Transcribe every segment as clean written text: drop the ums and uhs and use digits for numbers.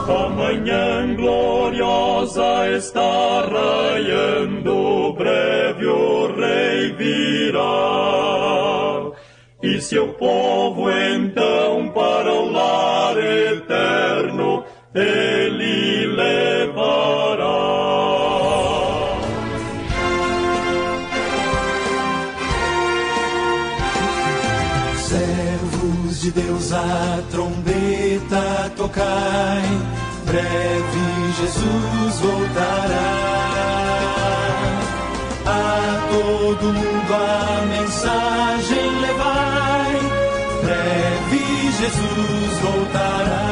Amanhã gloriosa está raiando, breve o rei virá. E seu povo então para o lar eterno ele levará. Servos de Deus, a trombeta tocai, breve Jesus voltará. A todo mundo a mensagem levai, breve Jesus voltará.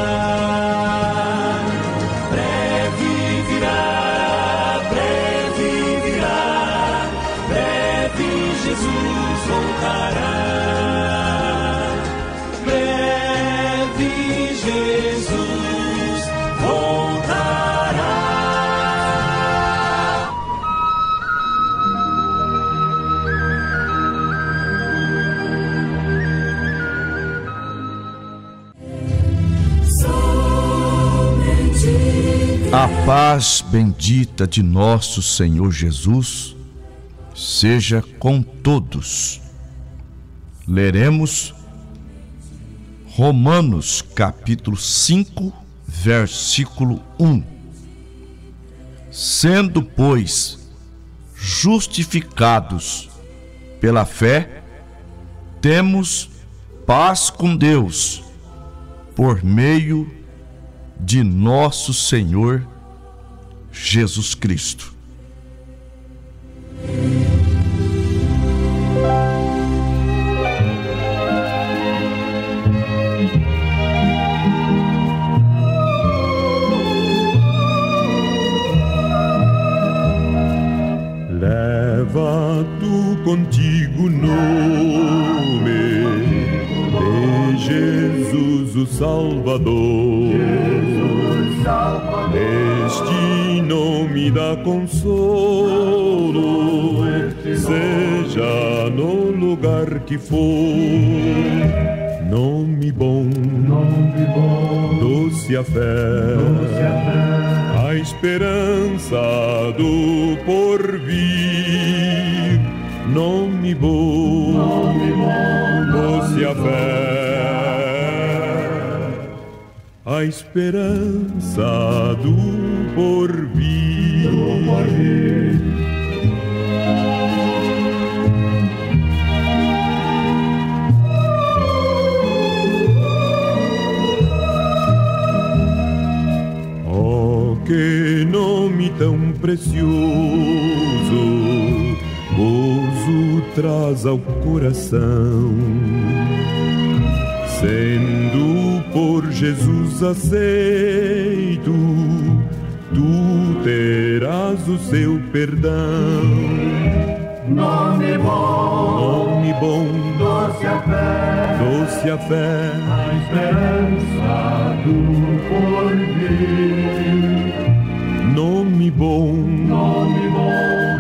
Breve virá, breve virá, breve Jesus voltará. Breve Jesus voltará. A paz bendita de nosso Senhor Jesus seja com todos. Leremos Romanos capítulo 5, versículo 1. Sendo, pois, justificados pela fé, temos paz com Deus, por meio de nosso Senhor Jesus Cristo. Leva tu contigo o nome de Jesus o Salvador. Este nome dá consolo, seja no lugar que for. Nome bom, doce a fé, a esperança do porvir. Nome bom, doce a fé, a esperança do porvir. Oh, que nome tão precioso, gozo traz ao coração. Sendo por Jesus aceito, tu terás o seu perdão. Nome bom, doce a fé, a esperança do porvir. Nome bom,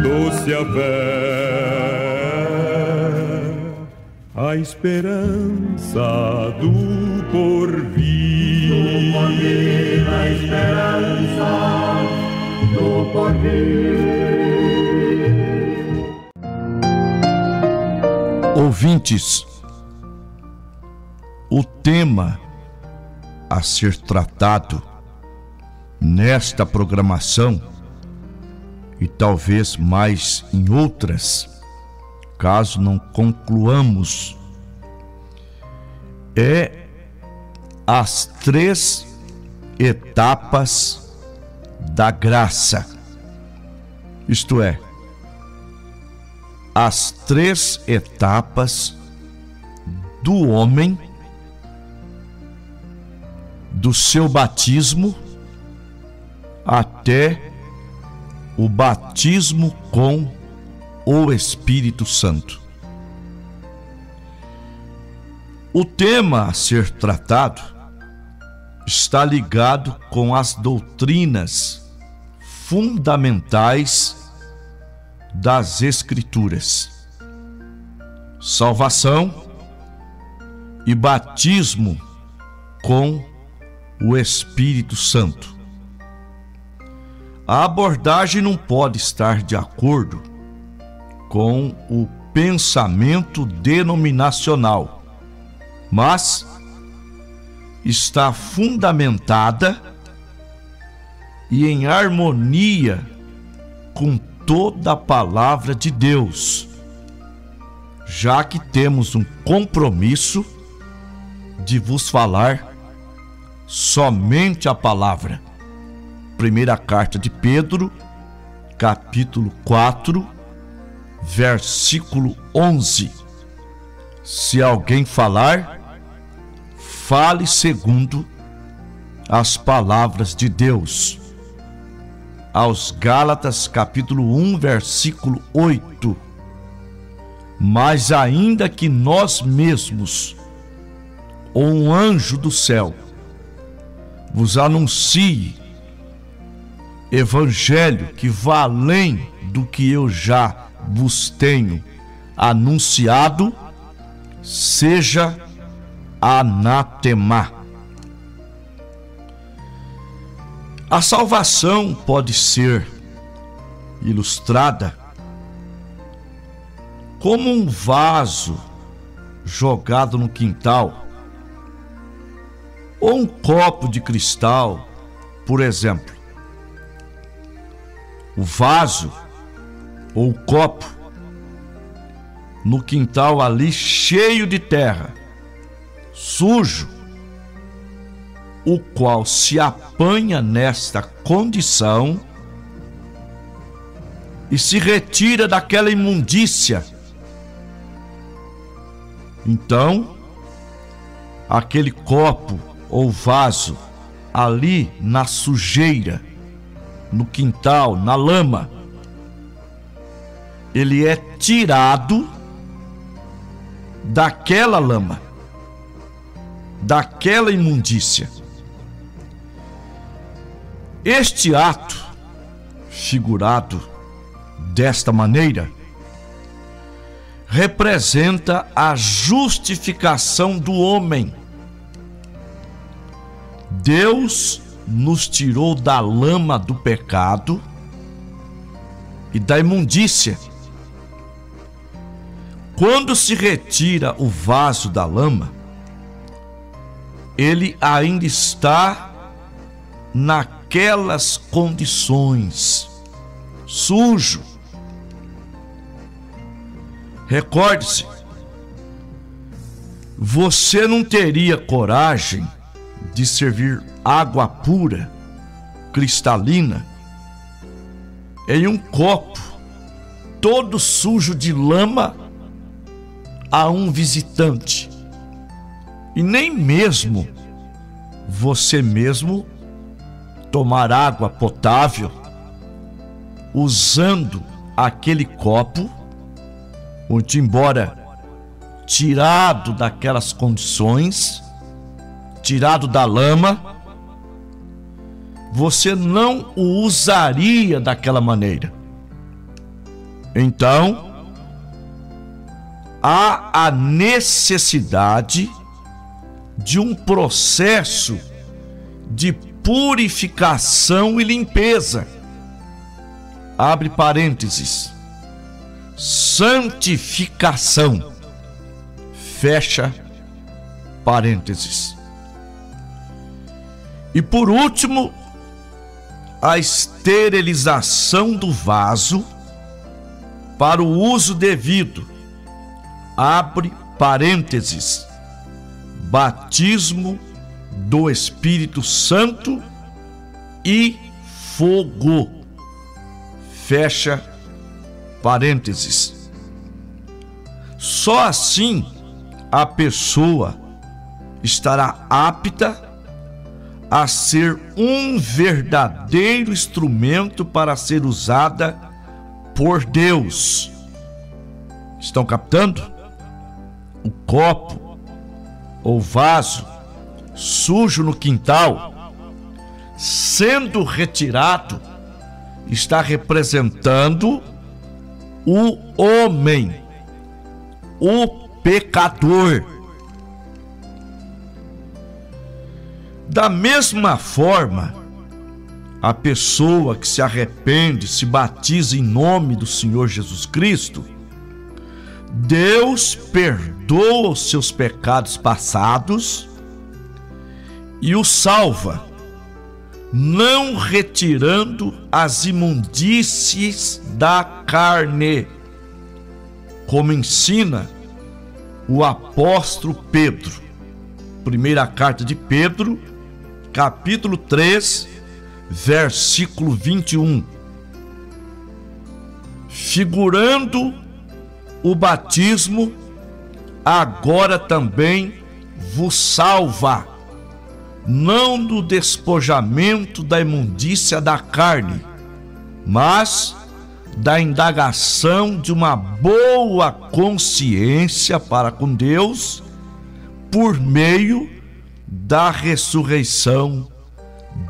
doce a fé, a esperança do porvir. A esperança do porvir. Ouvintes, o tema a ser tratado nesta programação e talvez mais em outras, caso não concluamos, é as 3 etapas da graça. Isto é, as 3 etapas do homem, do seu batismo até o batismo com o Espírito Santo. O tema a ser tratado está ligado com as doutrinas fundamentais das Escrituras: salvação e batismo com o Espírito Santo. A abordagem não pode estar de acordo com o pensamento denominacional, mas está fundamentada e em harmonia com toda a palavra de Deus, já que temos um compromisso de vos falar somente a palavra. Primeira carta de Pedro, capítulo 4, versículo 11. Se alguém falar, fale segundo as palavras de Deus. Aos Gálatas, capítulo 1, versículo 8. Mas ainda que nós mesmos, ou um anjo do céu, vos anuncie evangelho que vá além do que eu já vos tenho anunciado, seja anatema. A salvação pode ser ilustrada como um vaso jogado no quintal, ou um copo de cristal, por exemplo. O vaso ou o copo no quintal ali cheio de terra, sujo, o qual se apanha nesta condição e se retira daquela imundícia. Então, aquele copo ou vaso ali na sujeira, no quintal, na lama, ele é tirado daquela lama, daquela imundícia. Este ato, figurado desta maneira, representa a justificação do homem. Deus nos tirou da lama do pecado e da imundícia. Quando se retira o vaso da lama, ele ainda está naquelas condições, sujo. Recorde-se, você não teria coragem de servir água pura, cristalina, em um copo todo sujo de lama a um visitante, e nem mesmo você mesmo tomar água potável usando aquele copo, muito embora tirado daquelas condições, tirado da lama, você não o usaria daquela maneira. Então, há a necessidade de um processo de purificação e limpeza. Abre parênteses. Santificação. Fecha parênteses. E por último, a esterilização do vaso para o uso devido. Abre parênteses. Batismo do Espírito Santo e fogo. Fecha parênteses. Só assim a pessoa estará apta a ser um verdadeiro instrumento para ser usada por Deus. Estão captando? O copo ou vaso sujo no quintal, sendo retirado, está representando o homem, o pecador. Da mesma forma, a pessoa que se arrepende, se batiza em nome do Senhor Jesus Cristo, Deus perdoa os seus pecados passados e o salva, não retirando as imundícies da carne, como ensina o apóstolo Pedro. Primeira carta de Pedro, capítulo 3, versículo 21. Figurando o batismo, agora também vos salva, não do despojamento da imundícia da carne, mas da indagação de uma boa consciência para com Deus, por meio da ressurreição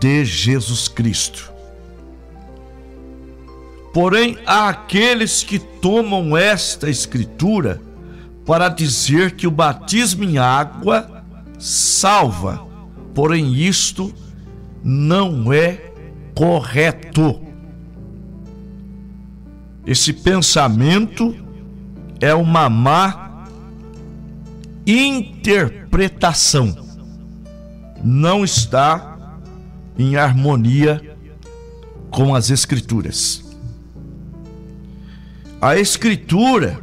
de Jesus Cristo. Porém, há aqueles que tomam esta escritura para dizer que o batismo em água salva, porém isto não é correto. Esse pensamento é uma má interpretação, não está em harmonia com as Escrituras. A Escritura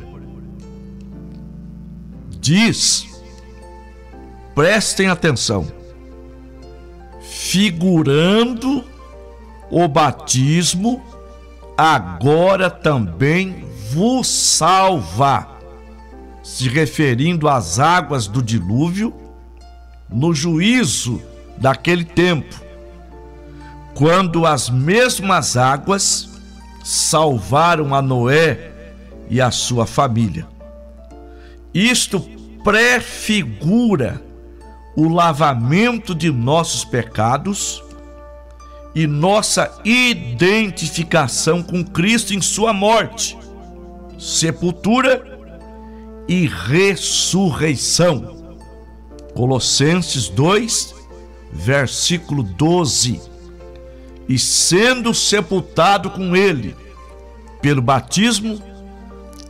diz, prestem atenção, figurando o batismo, agora também vos salva, se referindo às águas do dilúvio, no juízo daquele tempo, quando as mesmas águas salvaram a Noé e a sua família. Isto prefigura o lavamento de nossos pecados e nossa identificação com Cristo em sua morte, sepultura e ressurreição. Colossenses 2, versículo 12. E sendo sepultado com ele pelo batismo,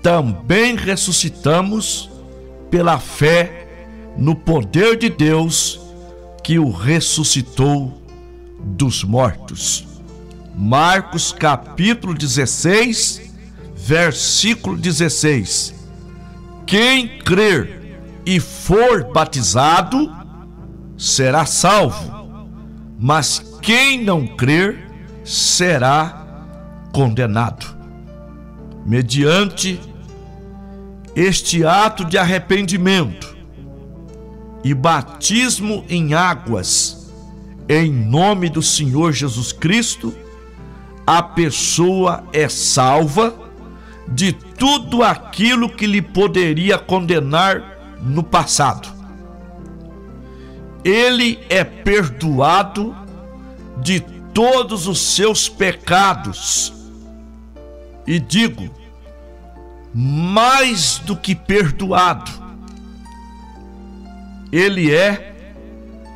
também ressuscitamos pela fé no poder de Deus que o ressuscitou dos mortos. Marcos capítulo 16, versículo 16. Quem crer e for batizado será salvo, mas quem não crer será condenado. Mediante este ato de arrependimento e batismo em águas, em nome do Senhor Jesus Cristo, a pessoa é salva de tudo aquilo que lhe poderia condenar no passado. Ele é perdoado de todos os seus pecados. E digo, mais do que perdoado, ele é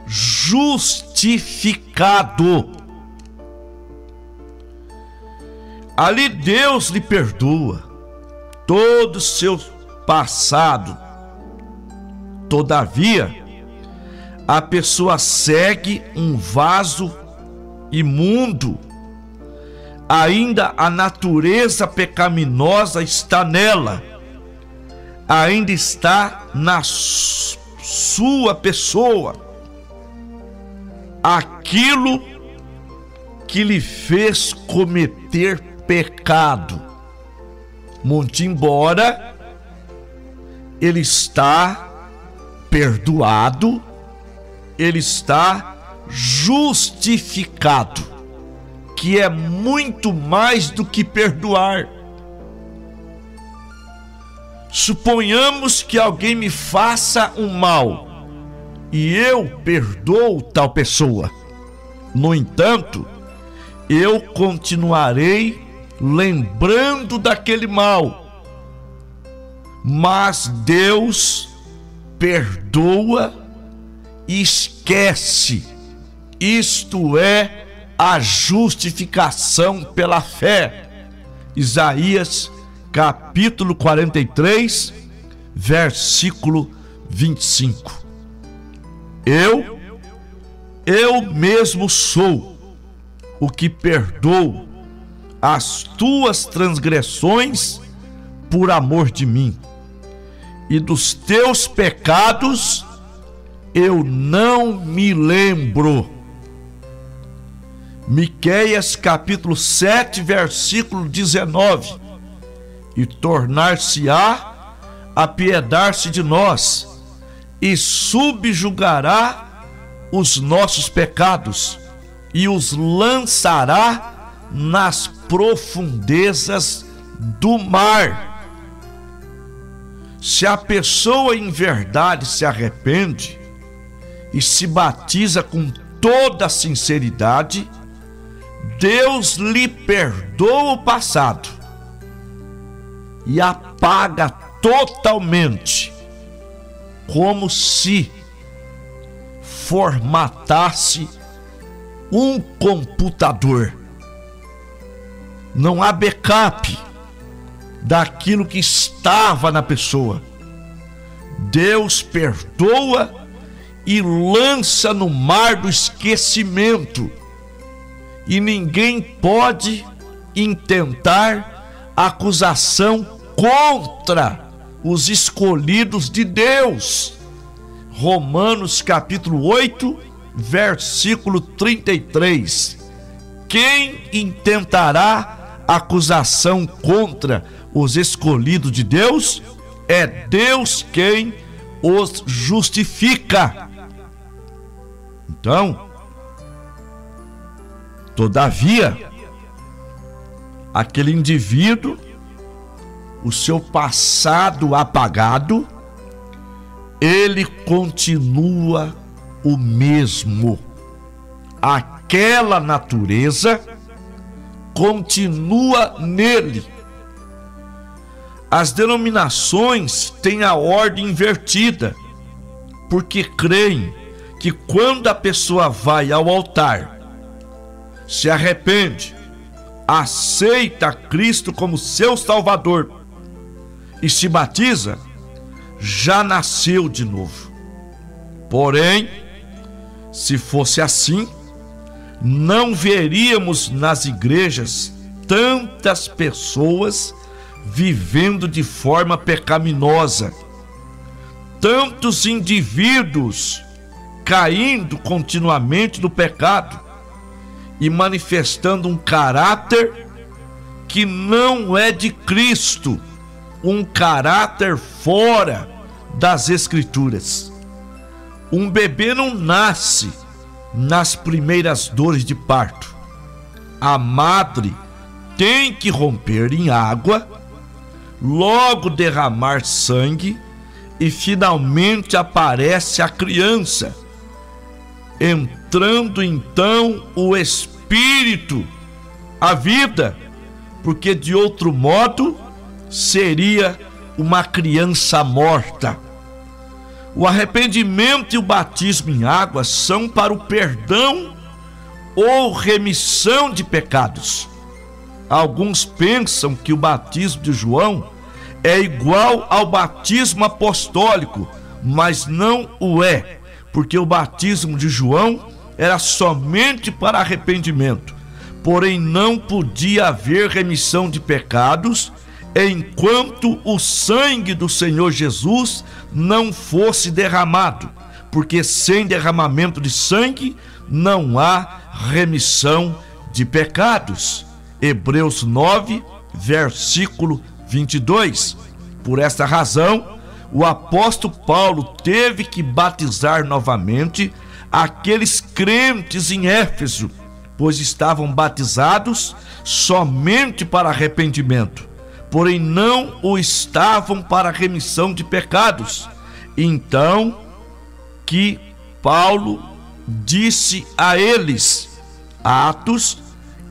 justificado. Ali Deus lhe perdoa todo o seu passado. Todavia, a pessoa segue um vaso imundo. Ainda a natureza pecaminosa está nela, ainda está na sua pessoa, aquilo que lhe fez cometer pecado. Muito embora ele está perdoado, ele está justificado, que é muito mais do que perdoar. Suponhamos que alguém me faça um mal e eu perdoo tal pessoa. No entanto, eu continuarei lembrando daquele mal. Mas Deus perdoa e esquece isto é a justificação pela fé. Isaías capítulo 43, versículo 25. Eu mesmo sou o que perdoo as tuas transgressões por amor de mim, e dos teus pecados eu não me lembro. Miqueias capítulo 7, versículo 19. E tornar-se-á apiedar-se de nós, e subjugará os nossos pecados, e os lançará nas profundezas do mar. Se a pessoa em verdade se arrepende e se batiza com toda a sinceridade, Deus lhe perdoa o passado e apaga totalmente, como se formatasse um computador. Não há backup daquilo que estava na pessoa. Deus perdoa e lança no mar do esquecimento, e ninguém pode intentar acusação contra os escolhidos de Deus. Romanos capítulo 8, versículo 33. Quem intentará acusação contra os escolhidos de Deus? É Deus quem os justifica. Então, todavia, aquele indivíduo, o seu passado apagado, ele continua o mesmo. Aquela natureza continua nele. As denominações têm a ordem invertida, porque creem que quando a pessoa vai ao altar, se arrepende, aceita Cristo como seu Salvador e se batiza, já nasceu de novo. Porém, se fosse assim, não veríamos nas igrejas tantas pessoas vivendo de forma pecaminosa, tantos indivíduos caindo continuamente no pecado e manifestando um caráter que não é de Cristo, um caráter fora das Escrituras. Um bebê não nasce nas primeiras dores de parto. A madre tem que romper em água, logo derramar sangue, e finalmente aparece a criança, entrando então o espírito, a vida, porque de outro modo seria uma criança morta. O arrependimento e o batismo em água são para o perdão ou remissão de pecados. Alguns pensam que o batismo de João é igual ao batismo apostólico, mas não o é, porque o batismo de João era somente para arrependimento, porém não podia haver remissão de pecados enquanto o sangue do Senhor Jesus não fosse derramado, porque sem derramamento de sangue não há remissão de pecados. Hebreus 9, versículo 22. Por esta razão, o apóstolo Paulo teve que batizar novamente aqueles crentes em Éfeso, pois estavam batizados somente para arrependimento, porém não o estavam para remissão de pecados. Então que Paulo disse a eles, Atos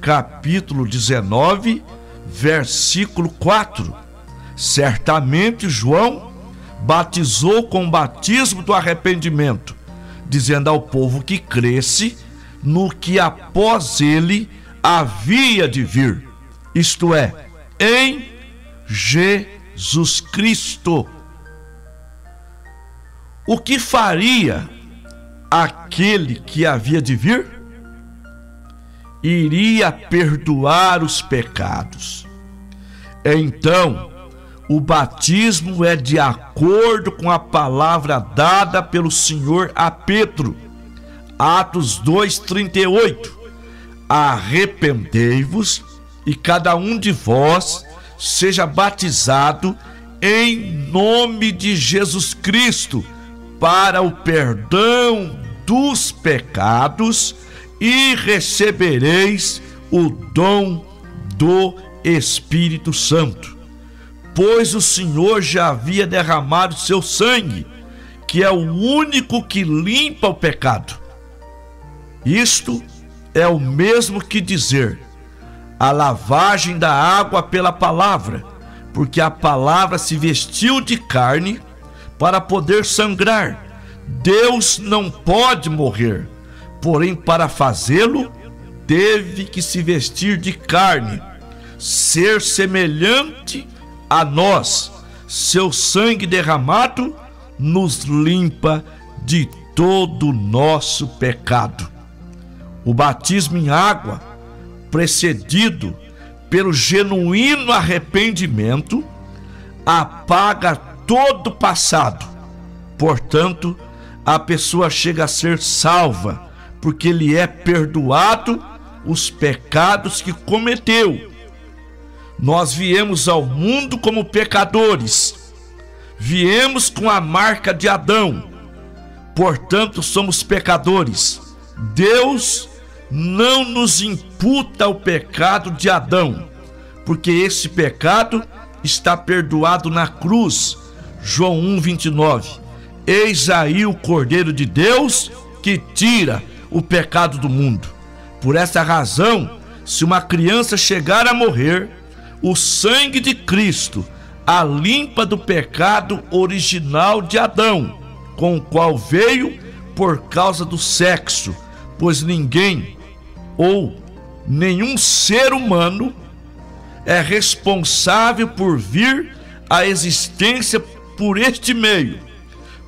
capítulo 19, versículo 4: certamente João batizou com o batismo do arrependimento, dizendo ao povo que cresce no que após ele havia de vir, isto é, em Jesus Cristo. O que faria aquele que havia de vir? Iria perdoar os pecados. Então, o batismo é de acordo com a palavra dada pelo Senhor a Pedro. Atos 2:38. Arrependei-vos e cada um de vós seja batizado em nome de Jesus Cristo para o perdão dos pecados e recebereis o dom do Espírito Santo. Pois o Senhor já havia derramado seu sangue, que é o único que limpa o pecado. Isto é o mesmo que dizer a lavagem da água pela palavra, porque a palavra se vestiu de carne para poder sangrar. Deus não pode morrer, porém para fazê-lo teve que se vestir de carne, ser semelhante a nós. Seu sangue derramado nos limpa de todo o nosso pecado. O batismo em água, precedido pelo genuíno arrependimento, apaga todo o passado. Portanto, a pessoa chega a ser salva, porque lhe é perdoado os pecados que cometeu. Nós viemos ao mundo como pecadores, viemos com a marca de Adão, portanto somos pecadores. Deus não nos imputa o pecado de Adão, porque esse pecado está perdoado na cruz. João 1:29. Eis aí o Cordeiro de Deus que tira o pecado do mundo. Por essa razão, se uma criança chegar a morrer, o sangue de Cristo a limpa do pecado original de Adão, com o qual veio por causa do sexo, pois ninguém ou nenhum ser humano é responsável por vir à existência por este meio.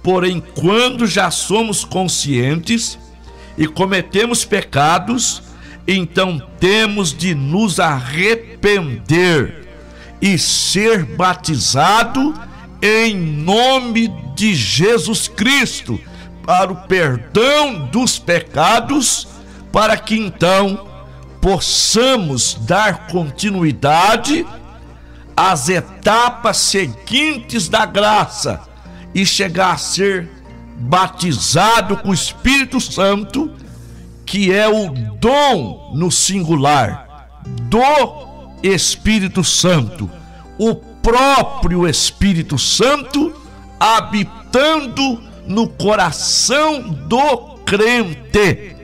Porém, quando já somos conscientes e cometemos pecados, então temos de nos arrepender e ser batizado em nome de Jesus Cristo para o perdão dos pecados, para que então possamos dar continuidade às etapas seguintes da graça e chegar a ser batizado com o Espírito Santo, que é o dom no singular do Espírito Santo, o próprio Espírito Santo habitando no coração do crente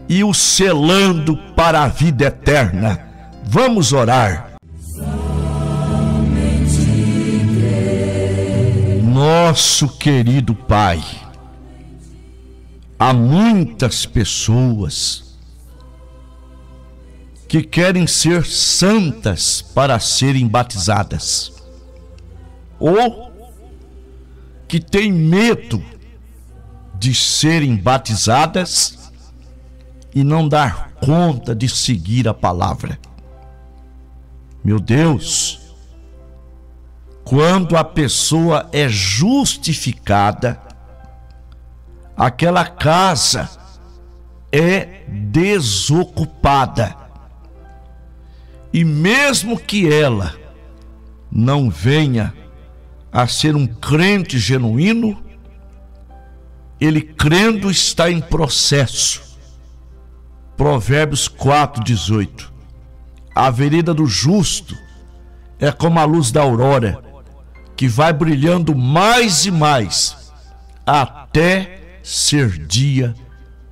e o selando para a vida eterna. Vamos orar. Nosso querido Pai, há muitas pessoas que querem ser santas para serem batizadas, ou que têm medo de serem batizadas e não dar conta de seguir a palavra. Meu Deus, quando a pessoa é justificada, aquela casa é desocupada. E mesmo que ela não venha a ser um crente genuíno, ele crendo está em processo. Provérbios 4:18. A vereda do justo é como a luz da aurora, que vai brilhando mais e mais, até ser dia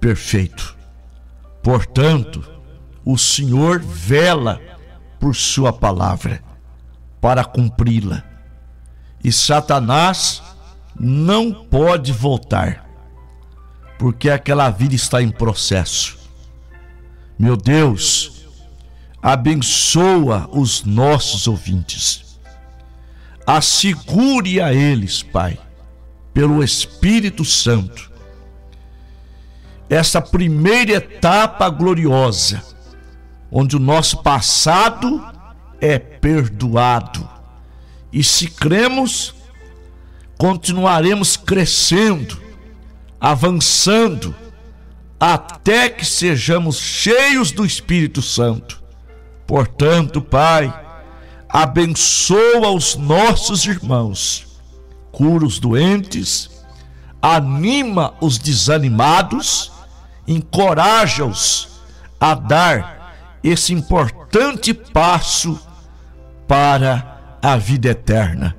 perfeito. Portanto, o Senhor vela por sua palavra para cumpri-la. E Satanás não pode voltar, porque aquela vida está em processo. Meu Deus, abençoa os nossos ouvintes. Assegure a eles, Pai, pelo Espírito Santo, essa primeira etapa gloriosa, onde o nosso passado é perdoado. E se cremos, continuaremos crescendo, avançando, até que sejamos cheios do Espírito Santo. Portanto, Pai, abençoa os nossos irmãos, cura os doentes, anima os desanimados, encoraja-os a dar esse importante passo para a vida eterna.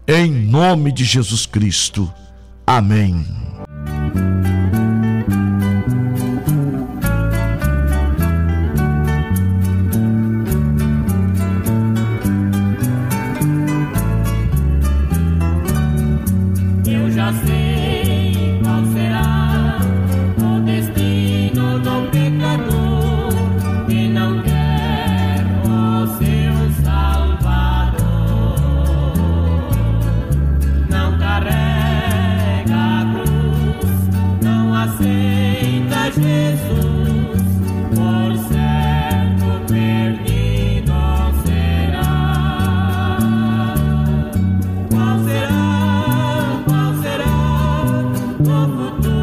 Em nome de Jesus Cristo. Amém. Eu já sei qual será o destino do pecador que não quer o seu Salvador. Não carrega a cruz, não aceita Jesus, por certo perdido será. Qual será o futuro